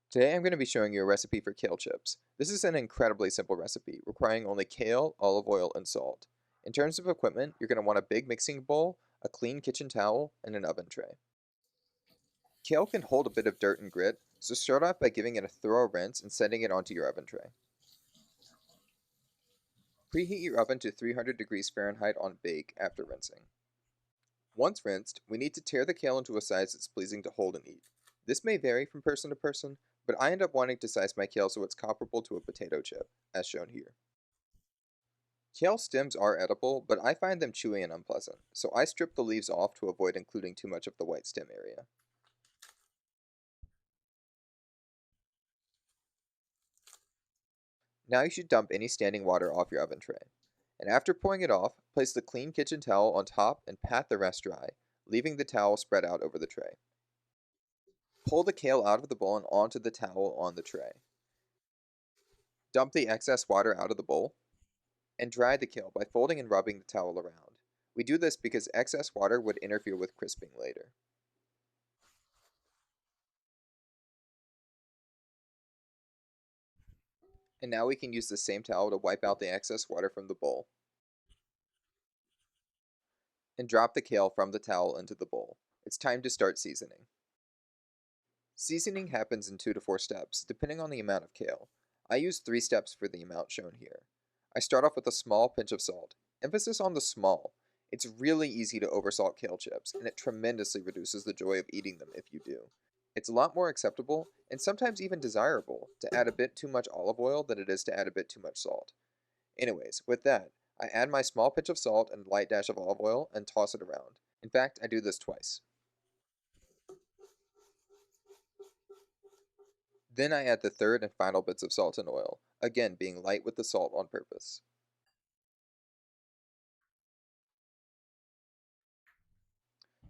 Today I'm going to be showing you a recipe for kale chips. This is an incredibly simple recipe, requiring only kale, olive oil, and salt. In terms of equipment, you're going to want a big mixing bowl, a clean kitchen towel, and an oven tray. Kale can hold a bit of dirt and grit, so start off by giving it a thorough rinse and setting it onto your oven tray. Preheat your oven to 300 degrees Fahrenheit on bake after rinsing. Once rinsed, we need to tear the kale into a size that's pleasing to hold and eat. This may vary from person to person, but I end up wanting to size my kale so it's comparable to a potato chip, as shown here. Kale stems are edible, but I find them chewy and unpleasant, so I strip the leaves off to avoid including too much of the white stem area. Now you should dump any standing water off your oven tray. And after pouring it off, place the clean kitchen towel on top and pat the rest dry, leaving the towel spread out over the tray. Pull the kale out of the bowl and onto the towel on the tray. Dump the excess water out of the bowl, and dry the kale by folding and rubbing the towel around. We do this because excess water would interfere with crisping later. And now we can use the same towel to wipe out the excess water from the bowl, and drop the kale from the towel into the bowl. It's time to start seasoning. Seasoning happens in 2 to 4 steps, depending on the amount of kale. I use 3 steps for the amount shown here. I start off with a small pinch of salt. Emphasis on the small. It's really easy to oversalt kale chips, and it tremendously reduces the joy of eating them if you do. It's a lot more acceptable, and sometimes even desirable, to add a bit too much olive oil than it is to add a bit too much salt. Anyways, with that, I add my small pinch of salt and a light dash of olive oil and toss it around. In fact, I do this twice. Then I add the third and final bits of salt and oil, again being light with the salt on purpose.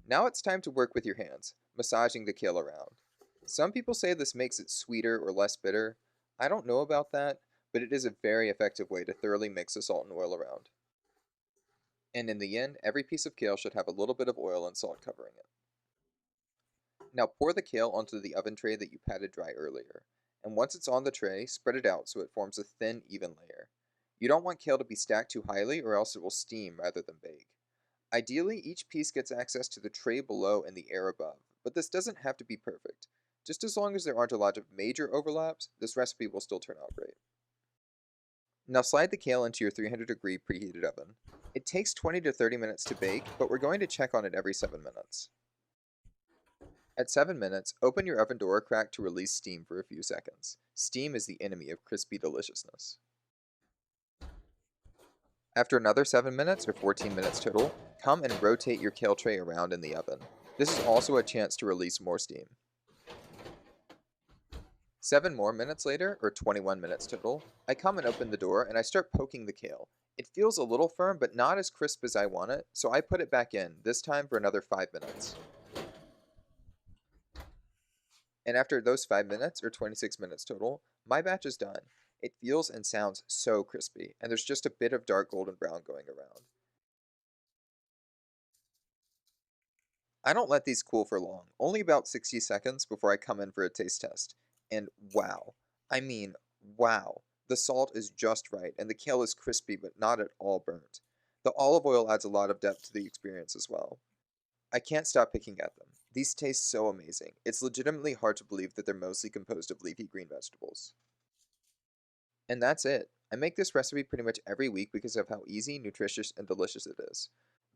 Now it's time to work with your hands, massaging the kale around. Some people say this makes it sweeter or less bitter. I don't know about that, but it is a very effective way to thoroughly mix the salt and oil around. And in the end, every piece of kale should have a little bit of oil and salt covering it. Now pour the kale onto the oven tray that you patted dry earlier, and once it's on the tray, spread it out so it forms a thin, even layer. You don't want kale to be stacked too highly or else it will steam rather than bake. Ideally, each piece gets access to the tray below and the air above, but this doesn't have to be perfect. Just as long as there aren't a lot of major overlaps, this recipe will still turn out great. Now slide the kale into your 300-degree preheated oven. It takes 20 to 30 minutes to bake, but we're going to check on it every 7 minutes. At 7 minutes, open your oven door a crack to release steam for a few seconds. Steam is the enemy of crispy deliciousness. After another 7 minutes, or 14 minutes total, come and rotate your kale tray around in the oven. This is also a chance to release more steam. 7 more minutes later, or 21 minutes total, I come and open the door and I start poking the kale. It feels a little firm, but not as crisp as I want it, so I put it back in, this time for another 5 minutes. And after those 5 minutes, or 26 minutes total, my batch is done. It feels and sounds so crispy, and there's just a bit of dark golden brown going around. I don't let these cool for long, only about 60 seconds before I come in for a taste test. And wow, I mean, wow, the salt is just right, and the kale is crispy but not at all burnt. The olive oil adds a lot of depth to the experience as well. I can't stop picking at them. These taste so amazing. It's legitimately hard to believe that they're mostly composed of leafy green vegetables. And that's it. I make this recipe pretty much every week because of how easy, nutritious, and delicious it is.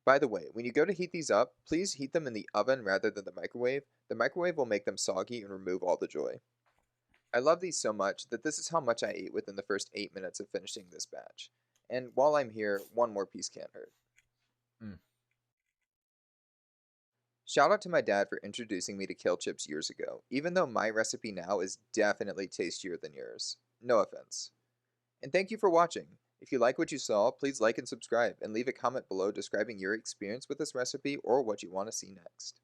By the way, when you go to heat these up, please heat them in the oven rather than the microwave. The microwave will make them soggy and remove all the joy. I love these so much that this is how much I ate within the first 8 minutes of finishing this batch. And while I'm here, one more piece can't hurt. Mm. Shout out to my dad for introducing me to kale chips years ago, even though my recipe now is definitely tastier than yours. No offense. And thank you for watching. If you like what you saw, please like and subscribe, and leave a comment below describing your experience with this recipe or what you want to see next.